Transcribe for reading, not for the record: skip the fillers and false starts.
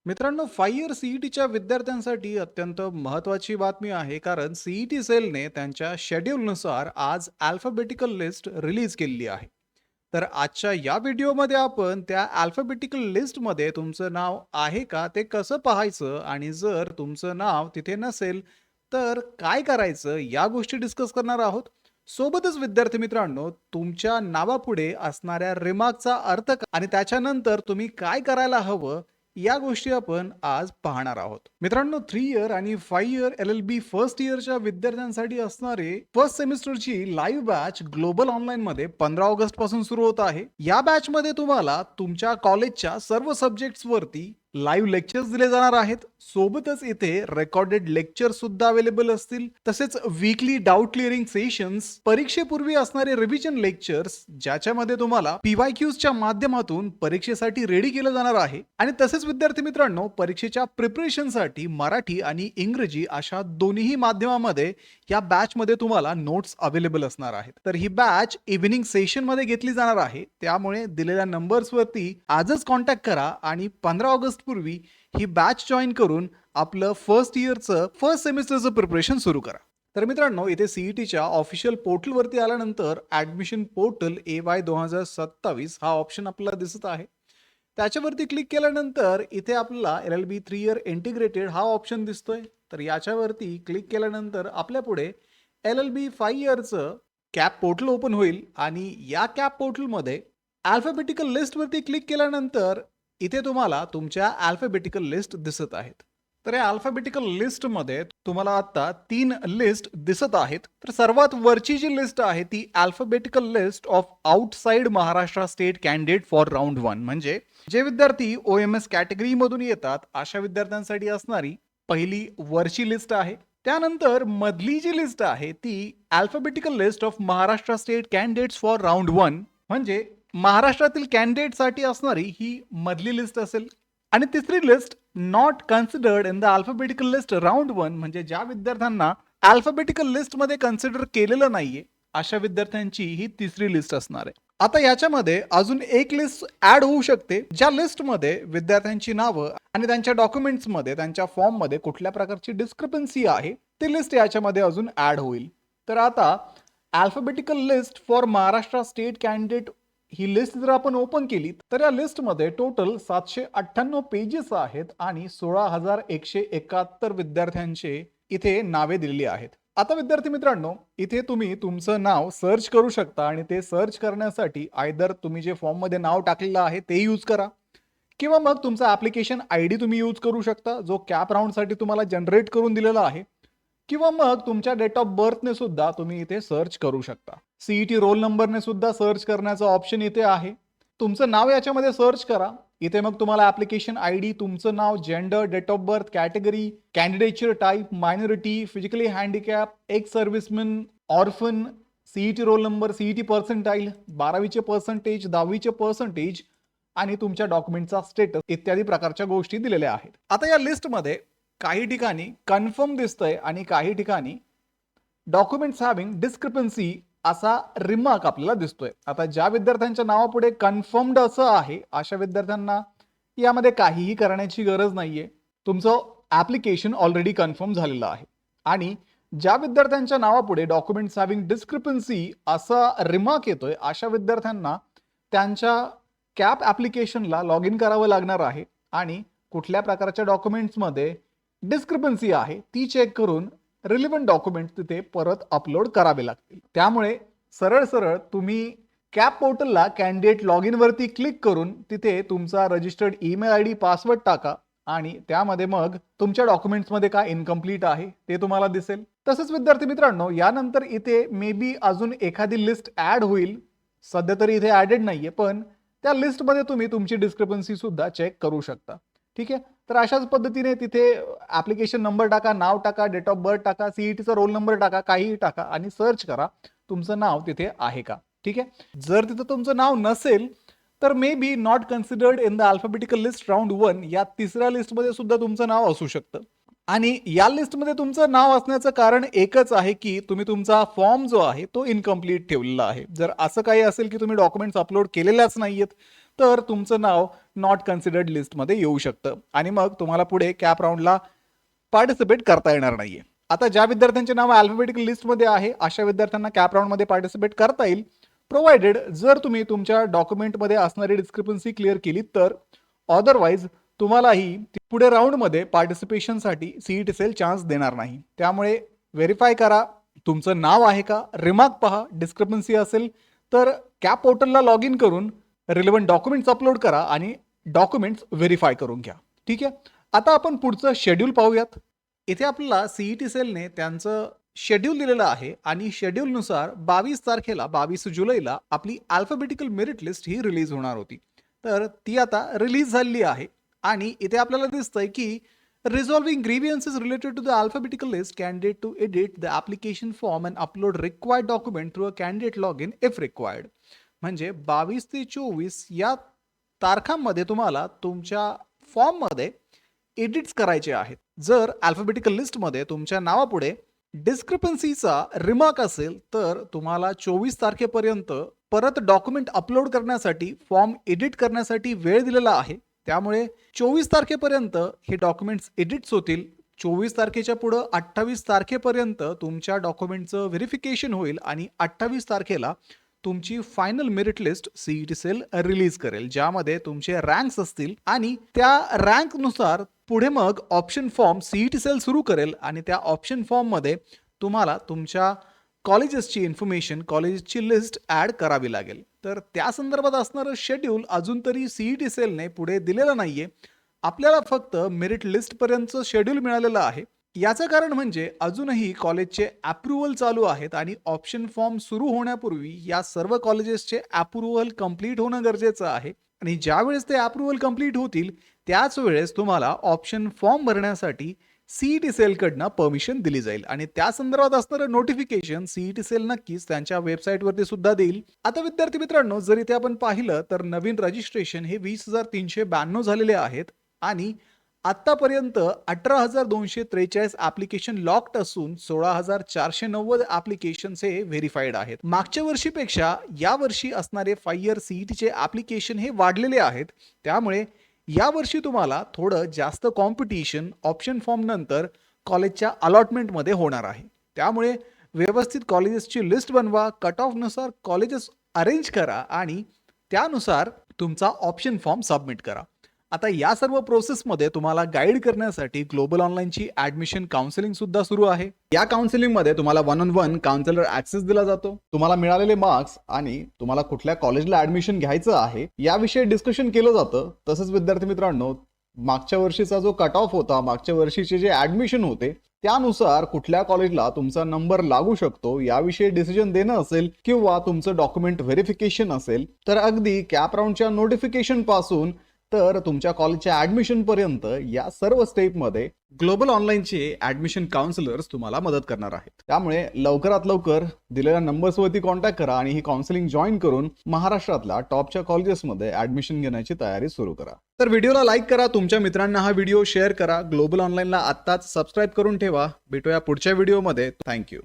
मित्रांनो, 5 इयर सीईटीच्या विद्यार्थ्यांसाठी अत्यंत महत्त्वाची बातमी आहे, कारण सीईटी सेलने त्यांच्या शेड्यूलनुसार आज अल्फाबेटिकल लिस्ट रिलीज केलेली आहे. तर आजच्या या व्हिडिओमध्ये आपण त्या अल्फाबेटिकल लिस्टमध्ये तुमचं नाव आहे का ते कसं पाहायचं, आणि जर तुमचं नाव तिथे नसेल तर काय करायचं या गोष्टी डिस्कस करणार आहोत. सोबतच विद्यार्थी मित्रांनो, तुमच्या नावापुढे असणाऱ्या रिमार्कचा अर्थ आणि त्याच्यानंतर तुम्ही काय करायला हवं या गोष्टी आपण आज पाहणार आहोत. मित्रांनो, 3 इयर आणि 5 इयर LLB फर्स्ट इयरच्या विद्यार्थ्यांसाठी असणारे फर्स्ट सेमिस्टरची लाईव्ह बॅच ग्लोबल ऑनलाईन मध्ये 15 ऑगस्ट पासून सुरू होत आहे. या बॅच मध्ये तुम्हाला तुमच्या कॉलेजच्या सर्व सब्जेक्ट्स वरती लाईव्ह लेक्चर्स दिले जाणार आहेत. सोबतच इथे रेकॉर्डेड लेक्चर सुद्धा अवेलेबल असतील. तसेच वीकली डाऊट क्लिअरिंग सेशन्स, परीक्षेपूर्वी असणारे रिव्हिजन लेक्चर्स ज्याच्यामध्ये तुम्हाला PYQs च्या माध्यमातून परीक्षेसाठी रेडी केलं जाणार आहे. आणि तसेच विद्यार्थी मित्रांनो, परीक्षेच्या प्रिपरेशनसाठी मराठी आणि इंग्रजी अशा दोन्ही माध्यमामध्ये या बॅच मध्ये तुम्हाला नोट्स अवेलेबल असणार आहेत. तर ही बॅच इव्हिनिंग सेशन मध्ये घेतली जाणार आहे. त्यामुळे दिलेल्या नंबर्स वरती आजच कॉन्टॅक्ट करा आणि 15 ऑगस्ट पूर्वी ही बॅच जॉईन करून आपलं फर्स्ट इयरचं फर्स्ट सेमिस्टरचं प्रिपरेशन सुरू करा. तर मित्रांनो, इथे सीईटीच्या ऑफिशियल पोर्टलवरती आल्यानंतर ऍडमिशन पोर्टल AY 2027 हा ऑप्शन आपल्याला दिसत आहे. त्याच्यावरती क्लिक केल्यानंतर इथे आपल्याला LLB 3 इयर इंटिग्रेटेड हा ऑप्शन दिसतोय. तर याच्यावरती क्लिक केल्यानंतर आपल्या पुढे LLB 5 इयरचं कॅप पोर्टल ओपन होईल आणि या कॅप पोर्टलमध्ये अल्फाबेटिकल लिस्टवरती क्लिक केल्यानंतर इथे तुम्हाला तुमच्या अल्फाबेटिकल लिस्ट दिसत आहेत. तर या अल्फाबेटिकल लिस्टमध्ये तुम्हाला आता 3 लिस्ट दिसत आहेत. तर सर्वात वरची जी लिस्ट आहे ती alphabetical list of outside Maharashtra state candidate for round 1, म्हणजे जे विद्यार्थी OMS कॅटेगरी मधून येतात अशा विद्यार्थ्यांसाठी असणारी पहिली वरची लिस्ट आहे. त्यानंतर मधली जी लिस्ट आहे ती alphabetical list of Maharashtra state candidates for round 1, म्हणजे महाराष्ट्रातील कॅन्डिडेटसाठी असणारी ही मधली लिस्ट असेल. आणि तिसरी list not considered in the alphabetical list round 1, म्हणजे ज्या विद्यार्थ्यांना अल्फाबेटिकल लिस्ट मध्ये कन्सिडर केलेलं नाहीये अशा विद्यार्थ्यांची ही तिसरी लिस्ट असणार आहे. आता याच्यामध्ये अजून एक लिस्ट ऍड होऊ शकते, ज्या लिस्टमध्ये विद्यार्थ्यांची नावं आणि त्यांच्या डॉक्युमेंट्समध्ये त्यांच्या फॉर्ममध्ये कुठल्या प्रकारची डिस्क्रिपन्सी आहे ती लिस्ट याच्यामध्ये अजून ऍड होईल. तर आता alphabetical list for Maharashtra state candidate he list जर आपण ओपन केली तर या लिस्टमध्ये टोटल 798 पेजेस आहेत आणि 16,171 विद्यार्थ्यांचे इथे नावे दिलेली आहेत. आता विद्यार्थी मित्रांनो, इथे तुम्ही तुमचं नाव सर्च करू शकता आणि ते सर्च करण्यासाठी आयदर तुम्ही जे फॉर्म मध्ये नाव टाकलेलं आहे ते यूज करा, किंवा मग तुमचा ऍप्लिकेशन ID तुम्ही यूज करू शकता जो कॅप राऊंड साठी तुम्हाला जनरेट करून दिलेला आहे, किंवा मग तुमच्या डेट ऑफ बर्थने सुद्धा तुम्ही इथे सर्च करू शकता. सीईटी रोल नंबरने सुद्धा सर्च करण्याचा ऑप्शन इथे आहे. तुमचं नाव याच्यामध्ये सर्च करा. इथे मग तुम्हाला ऍप्लिकेशन ID, तुमचं नाव, gender, date of birth, category, कॅन्डिडेटचर type, minority, physically handicap, ex serviceman, orphan, CET roll number, CET percentile, 12वीचे पर्सेंटेज, 10वीचे पर्सेंटेज आणि तुमच्या डॉक्युमेंटचा स्टेटस इत्यादी प्रकारच्या गोष्टी दिलेल्या आहेत. आता या लिस्टमध्ये काही ठिकाणी कन्फर्म दिसतंय आणि काही ठिकाणी डॉक्युमेंट्स हॅव्हिंग डिस्क्रिपन्सी असा रिमार्क आपल्याला दिसतोय. आता ज्या विद्यार्थ्यांच्या नावापुढे कन्फर्म्ड असं आहे अशा विद्यार्थ्यांना यामध्ये काहीही करण्याची गरज नाहीये. तुमचं ऍप्लिकेशन ऑलरेडी कन्फर्म झालेलं आहे. आणि ज्या विद्यार्थ्यांच्या नावापुढे डॉक्युमेंट्स हॅव्हिंग डिस्क्रिपन्सी असा रिमार्क येतोय अशा विद्यार्थ्यांना त्यांच्या कॅप ऍप्लिकेशनला लॉग इन करावं लागणार आहे आणि कुठल्या प्रकारच्या डॉक्युमेंट्समध्ये डिस्क्रिपन्सी आहे ती चेक करून रिलेव्हंट डॉक्युमेंट तिथे परत अपलोड करावे लागतील. त्यामुळे सरळ सरळ तुम्ही कॅप पोर्टलला कॅन्डिडेट लॉग इन वरती क्लिक करून तिथे तुमचा रजिस्टर्ड ईमेल ID, पासवर्ड टाका आणि त्यामध्ये मग तुमच्या डॉक्युमेंट्समध्ये काय इनकम्प्लीट आहे ते तुम्हाला दिसेल. तसंच विद्यार्थी मित्रांनो, यानंतर इथे मे बी अजून एखादी लिस्ट ऍड होईल. सध्या तरी इथे ऍडेड नाहीये, पण त्या लिस्टमध्ये तुम्ही तुमची डिस्क्रिपन्सी सुद्धा चेक करू शकता. ठीक आहे. तर अशाच पद्धतीने तिथे ऍप्लिकेशन नंबर टाका, नाव टाका, डेट ऑफ बर्थ टाका, सीईटीचा रोल नंबर टाका, काहीही टाका आणि सर्च करा तुमचं नाव तिथे आहे का. ठीक आहे. जर तिथे तुमचं नाव नसेल तर may be not considered in the alphabetical list round 1 या तिसऱ्या लिस्टमध्ये सुद्धा तुमचं नाव असू शकतं. आणि या लिस्टमध्ये तुमचं नाव असण्याचं कारण एकच आहे की तुम्ही तुमचा फॉर्म जो आहे तो इनकम्प्लीट ठेवलेला आहे. जर असं काही असेल की तुम्ही डॉक्युमेंट्स अपलोड केलेल्याच नाहीयेत तर तुमचं नाव नॉट कन्सिडर्ड लिस्टमध्ये येऊ शकतं आणि मग तुम्हाला पुढे कॅप राऊंडला पार्टिसिपेट करता येणार नाहीये. आता ज्या विद्यार्थ्यांचे नाव अल्फाबेटिकल लिस्टमध्ये आहे अशा विद्यार्थ्यांना कॅप राऊंडमध्ये पार्टिसिपेट करता येईल, प्रोव्हाइडेड जर तुम्ही तुमच्या डॉक्युमेंटमध्ये असणारी डिस्क्रिपन्सी क्लिअर केली तर. अदरवाईज तुम्हालाही पुढे राऊंडमध्ये पार्टिसिपेशनसाठी सीईटी सेल चान्स देणार नाही. त्यामुळे व्हेरीफाय करा तुमचं नाव आहे का, रिमार्क पहा, डिस्क्रिपन्सी असेल तर कॅप पोर्टलला लॉग इन करून रिलेव्हंट डॉक्युमेंट्स अपलोड करा आणि डॉक्युमेंट्स व्हेरीफाय करून घ्या. ठीक आहे. आता आपण पुढचं शेड्यूल पाहूयात. इथे आपल्याला सीईटी सेलने त्यांचं शेड्यूल दिलेलं आहे आणि शेड्यूलनुसार 22 तारखेला 22 जुलैला आपली अल्फाबेटिकल मेरिट लिस्ट ही रिलीज होणार होती. तर ती आता रिलीज झालेली आहे आणि इथे आपल्याला दिसतंय की resolving grievances related to the alphabetical list, candidate to edit the application form and upload required document through a candidate login if required. म्हणजे 22 ते 24 या तारखांमध्ये तुम्हाला तुमच्या फॉर्ममध्ये एडिट्स करायचे आहेत. जर अल्फाबेटिकल लिस्टमध्ये तुमच्या नावापुढे डिस्क्रिपन्सीचा रिमार्क असेल तर तुम्हाला 24 तारखेपर्यंत परत डॉक्युमेंट अपलोड करण्यासाठी, फॉर्म एडिट करण्यासाठी वेळ दिलेला आहे. त्यामुळे 24 तारखेपर्यंत हे डॉक्युमेंट्स एडिट्स होतील. 24 तारखेच्या पुढं 28 तारखेपर्यंत तुमच्या डॉक्युमेंटचं व्हेरिफिकेशन होईल आणि 28 तारखेला तुमची final merit list CET cell release करेल, ज्यामध्ये तुमचे रँक्स असतील आणि त्या रँकनुसार पुढे मग ऑप्शन फॉर्म सीईटी सेल सुरू करेल आणि त्या ऑप्शन फॉर्ममध्ये तुम्हाला तुमच्या कॉलेजेसची इन्फॉर्मेशन, कॉलेजची लिस्ट ॲड करावी लागेल. तर त्या संदर्भात असणारं शेड्यूल अजून तरी सीईटी सेलने पुढे दिलेलं नाहीये. आपल्याला फक्त मेरिट लिस्टपर्यंतचं शेड्यूल मिळालेलं आहे. याचं कारण म्हणजे अजूनही कॉलेजचे अप्रुव्हल चालू आहेत आणि ऑप्शन फॉर्म सुरू होण्यापूर्वी या सर्व कॉलेजेसचे अप्रुव्हल कंप्लीट होणं गरजेचं आहे आणि ज्यावेळेस ते अप्रुव्हल कंप्लीट होतील त्याच वेळेस तुम्हाला ऑप्शन फॉर्म भरण्यासाठी सीईटी सेलकडनं परमिशन दिली जाईल आणि त्या संदर्भात असणारं नोटिफिकेशन सीईटी सेल नक्कीच त्यांच्या वेबसाईटवरती सुद्धा देईल. आता विद्यार्थी मित्रांनो, जर इथे आपण पाहिलं तर नवीन रजिस्ट्रेशन हे 20,392 झालेले आहेत आणि आतापर्यंत 18,243 ऍप्लिकेशन लॉक्ड असून 16,490 ऍप्लिकेशन्स हे व्हेरीफाईड आहेत. मागच्या वर्षीपेक्षा या वर्षी असणारे 5 इयर सीईटीचे ऍप्लिकेशन हे वाढलेले आहेत. त्यामुळे यावर्षी तुम्हाला थोडं जास्त कॉम्पिटिशन ऑप्शन फॉर्म नंतर कॉलेजच्या अलॉटमेंटमध्ये होणार आहे. त्यामुळे व्यवस्थित कॉलेजेसची लिस्ट बनवा, कट ऑफनुसार कॉलेजेस अरेंज करा आणि त्यानुसार तुमचा ऑप्शन फॉर्म सबमिट करा. आता या सर्व प्रोसेसमध्ये तुम्हाला गाईड करण्यासाठी ग्लोबल ऑनलाईनची ॲडमिशन काउन्सिलिंग सुद्धा सुरू आहे. या काउन्सिलिंगमध्ये तुम्हाला 1-on-1 काउन्सिलर ॲक्सेस दिला जातो. तुम्हाला मिळालेले मार्क्स आणि तुम्हाला कुठल्या कॉलेजला ॲडमिशन घ्यायचं आहे याविषयी डिस्कशन केलं जातं. तसंच विद्यार्थी मित्रांनो, मागच्या वर्षीचा जो कट ऑफ होता, मागच्या वर्षीचे जे ॲडमिशन होते त्यानुसार कुठल्या कॉलेजला तुमचा नंबर लागू शकतो याविषयी डिसिजन देणं असेल किंवा तुमचं डॉक्युमेंट व्हेरिफिकेशन असेल तर अगदी कॅप राऊंडच्या नोटिफिकेशन पासून तर तुमच्या कॉलेजच्या ॲडमिशन पर्यंत या सर्व स्टेपमध्ये ग्लोबल ऑनलाईनचे ॲडमिशन काउन्सिलर्स तुम्हाला मदत करणार आहेत. त्यामुळे लवकरात लवकर दिलेल्या नंबर्सवरती कॉन्टॅक्ट करा आणि ही काउन्सिलिंग जॉईन करून महाराष्ट्रातल्या टॉपच्या कॉलेजेसमध्ये ॲडमिशन घेण्याची तयारी सुरू करा. तर व्हिडिओला लाईक करा, तुमच्या मित्रांना हा व्हिडिओ शेअर करा, ग्लोबल ऑनलाईनला आत्ताच सबस्क्राईब करून ठेवा. भेटूया पुढच्या व्हिडिओमध्ये. थँक्यू.